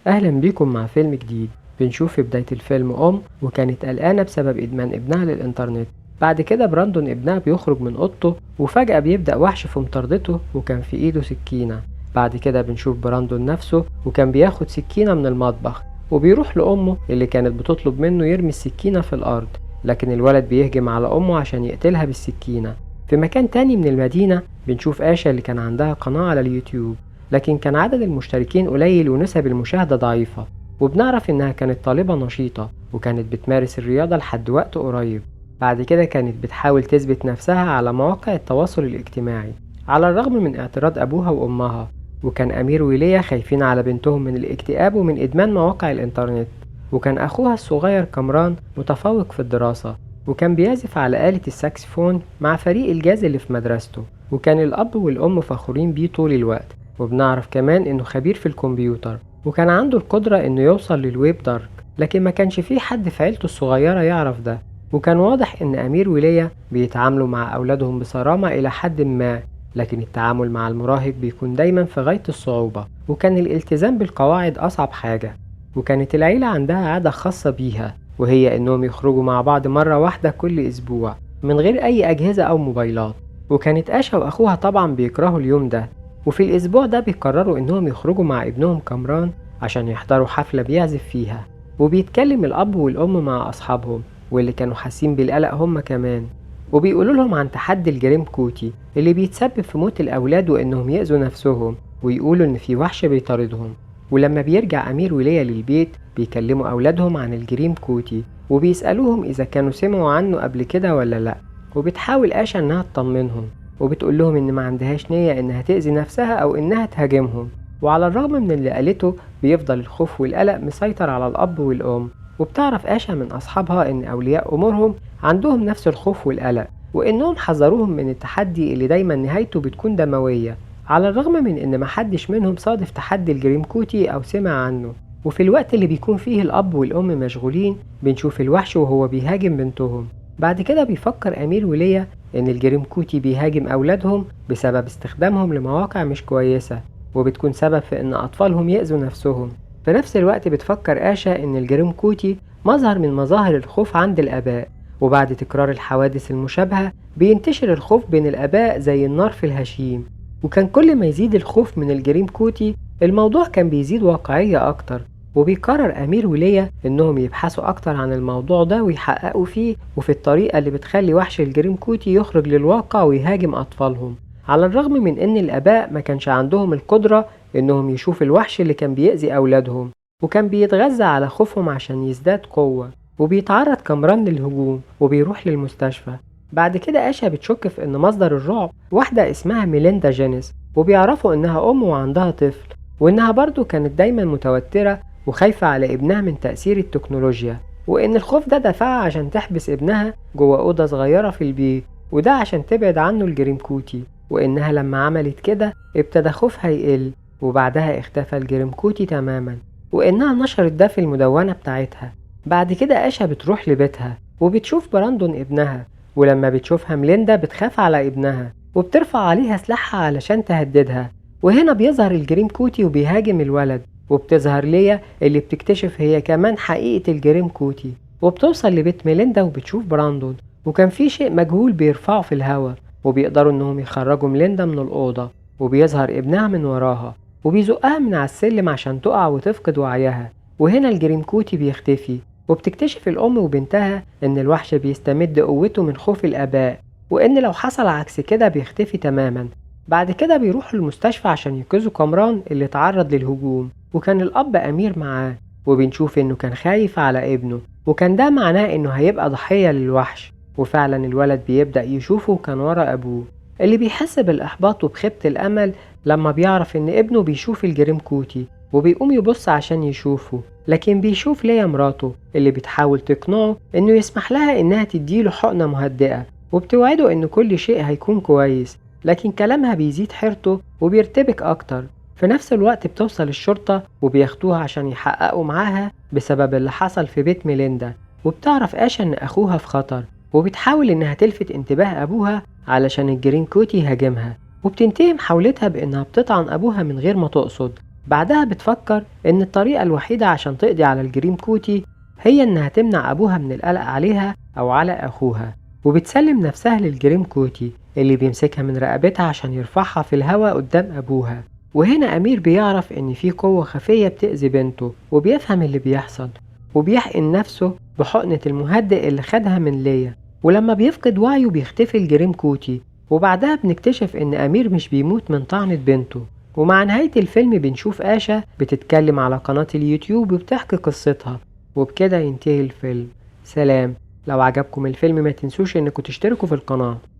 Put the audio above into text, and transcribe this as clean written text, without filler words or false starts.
أهلا بيكم مع فيلم جديد. بنشوف في بداية الفيلم وكانت قلقانة بسبب إدمان ابنها للإنترنت. بعد كده براندون ابنها بيخرج من أوضته وفجأة بيبدأ وحش في مطاردته وكان في إيده سكينة. بعد كده بنشوف براندون نفسه وكان بياخد سكينة من المطبخ وبيروح لأمه اللي كانت بتطلب منه يرمي السكينة في الأرض، لكن الولد بيهجم على أمه عشان يقتلها بالسكينة. في مكان تاني من المدينة بنشوف آشا اللي كان عندها قناة على اليوتيوب، لكن كان عدد المشتركين قليل ونسب المشاهدة ضعيفة، وبنعرف إنها كانت طالبة نشيطة وكانت بتمارس الرياضة لحد وقت قريب. بعد كده كانت بتحاول تثبت نفسها على مواقع التواصل الاجتماعي على الرغم من اعتراض أبوها وأمها، وكان أمير وليا خايفين على بنتهم من الاكتئاب ومن إدمان مواقع الإنترنت. وكان أخوها الصغير كامران متفوق في الدراسة وكان بيعزف على آلة الساكسفون مع فريق الجاز اللي في مدرسته، وكان الأب والأم فخورين بيه طول الوقت. وبنعرف كمان إنه خبير في الكمبيوتر وكان عنده القدرة إنه يوصل للويب دارك، لكن ما كانش فيه حد في عيلته الصغيرة يعرف ده. وكان واضح إن أمير وليا بيتعاملوا مع أولادهم بصرامة إلى حد ما، لكن التعامل مع المراهق بيكون دايما في غاية الصعوبة، وكان الالتزام بالقواعد أصعب حاجة. وكانت العيلة عندها عادة خاصة بيها، وهي إنهم يخرجوا مع بعض مرة واحدة كل أسبوع من غير أي أجهزة أو موبايلات. وكانت آشا وأخوها طبعا بيكرهوا اليوم ده، وفي الأسبوع ده بيقرروا إنهم يخرجوا مع ابنهم كامران عشان يحضروا حفلة بيعزف فيها. وبيتكلم الأب والأم مع أصحابهم واللي كانوا حاسين بالقلق هم كمان، وبيقولوا لهم عن تحدي الجريم كوتي اللي بيتسبب في موت الأولاد وإنهم يأذوا نفسهم، ويقولوا إن في وحش بيطاردهم. ولما بيرجع أمير وليا للبيت بيكلموا أولادهم عن الجريم كوتي وبيسألوهم إذا كانوا سمعوا عنه قبل كده ولا لأ. وبتحاول آشا إنها تطمنهم وبتقول لهم إن ما عندهاش نية إنها تأذي نفسها أو إنها تهاجمهم. وعلى الرغم من اللي قالته بيفضل الخوف والقلق مسيطر على الأب والأم. وبتعرف آشا من أصحابها إن أولياء أمورهم عندهم نفس الخوف والقلق، وإنهم حذروهم من التحدي اللي دايما نهايته بتكون دموية، على الرغم من إن محدش منهم صادف تحدي الجريم كوتي أو سمع عنه. وفي الوقت اللي بيكون فيه الأب والأم مشغولين بنشوف الوحش وهو بيهاجم بنتهم. بعد كده بيفكر أمير وليا إن الجريم كوتي بيهاجم أولادهم بسبب استخدامهم لمواقع مش كويسة، وبتكون سبب في إن أطفالهم يأذوا نفسهم. في نفس الوقت بتفكر آشا إن الجريم كوتي مظهر من مظاهر الخوف عند الآباء، وبعد تكرار الحوادث المشابهة بينتشر الخوف بين الآباء زي النار في الهشيم. وكان كل ما يزيد الخوف من الجريم كوتي الموضوع كان بيزيد واقعية أكتر، وبيقرر أمير وليا إنهم يبحثوا أكتر عن الموضوع ده ويحققوا فيه وفي الطريقة اللي بتخلي وحش الجريم كوتي يخرج للواقع ويهاجم أطفالهم، على الرغم من إن الآباء ما كانش عندهم القدرة إنهم يشوفوا الوحش اللي كان بيأذي أولادهم، وكان بيتغذى على خوفهم عشان يزداد قوة. وبيتعرض كامران للهجوم وبيروح للمستشفى. بعد كده آشا بتشك في إن مصدر الرعب واحدة اسمها ميليندا جينيس، وبيعرفوا إنها أم وعندها طفل، وإنها برضو كانت دايما متوترة وخايفة على ابنها من تأثير التكنولوجيا، وإن الخوف ده دفعها عشان تحبس ابنها جوه أوضة صغيرة في البيت، وده عشان تبعد عنه الجريم كوتي. وإنها لما عملت كده ابتدى خوفها يقل، وبعدها اختفى الجريم كوتي تماما، وإنها نشرت ده في المدونة بتاعتها. بعد كده آشا بتروح لبيتها وبتشوف براندون ابنها، ولما بتشوفها ميليندا بتخاف على ابنها وبترفع عليها سلاحها علشان تهددها. وهنا بيظهر الجريم كوتي وبيهاجم الولد، وبتظهر ليا اللي بتكتشف هي كمان حقيقة الجريم كوتي، وبتوصل لبيت ميليندا وبتشوف براندون، وكان في شيء مجهول بيرفعه في الهواء، وبيقدروا انهم يخرجوا ميليندا من الأوضة، وبيظهر ابنها من وراها وبيزقها من على السلم عشان تقع وتفقد وعيها. وهنا الجريم كوتي بيختفي، وبتكتشف الأم وبنتها إن الوحش بيستمد قوته من خوف الآباء، وإن لو حصل عكس كده بيختفي تماما. بعد كده بيروحوا المستشفى عشان ينقذوا كامران اللي تعرض للهجوم، وكان الأب أمير معاه، وبنشوف إنه كان خايف على ابنه، وكان ده معناه إنه هيبقى ضحية للوحش. وفعلا الولد بيبدأ يشوفه كان ورا أبوه اللي بيحس بالإحباط وبخيبة الأمل لما بيعرف إن ابنه بيشوف الجريم كوتي، وبيقوم يبص عشان يشوفه، لكن بيشوف ليا مراته اللي بتحاول تقنعه إنه يسمح لها إنها تديله حقنة مهدئة، وبتوعده إن كل شيء هيكون كويس، لكن كلامها بيزيد حيرته وبيرتبك أكتر. في نفس الوقت بتوصل الشرطة وبياخدوها عشان يحققوا معاها بسبب اللي حصل في بيت ميليندا. وبتعرف آشا إن أخوها في خطر، وبتحاول إنها تلفت انتباه أبوها علشان الجرين كوتي يهاجمها، وبتنتهي محاولتها بإنها بتطعن أبوها من غير ما تقصد، بعدها بتفكر إن الطريقة الوحيدة عشان تقضي على الجريم كوتي هي إنها تمنع أبوها من القلق عليها أو على أخوها، وبتسلم نفسها للجريم كوتي اللي بيمسكها من رقبتها عشان يرفعها في الهواء قدام أبوها. وهنا أمير بيعرف إن في قوة خفية بتأذي بنته، وبيفهم اللي بيحصل وبيحقن نفسه بحقنة المهدئ اللي خدها من ليا. ولما بيفقد وعيه بيختفي الجريم كوتي، وبعدها بنكتشف إن أمير مش بيموت من طعنة بنته. ومع نهاية الفيلم بنشوف آشا بتتكلم على قناة اليوتيوب وبتحكي قصتها، وبكده ينتهي الفيلم. سلام. لو عجبكم الفيلم ما تنسوش إنكم تشتركوا في القناة.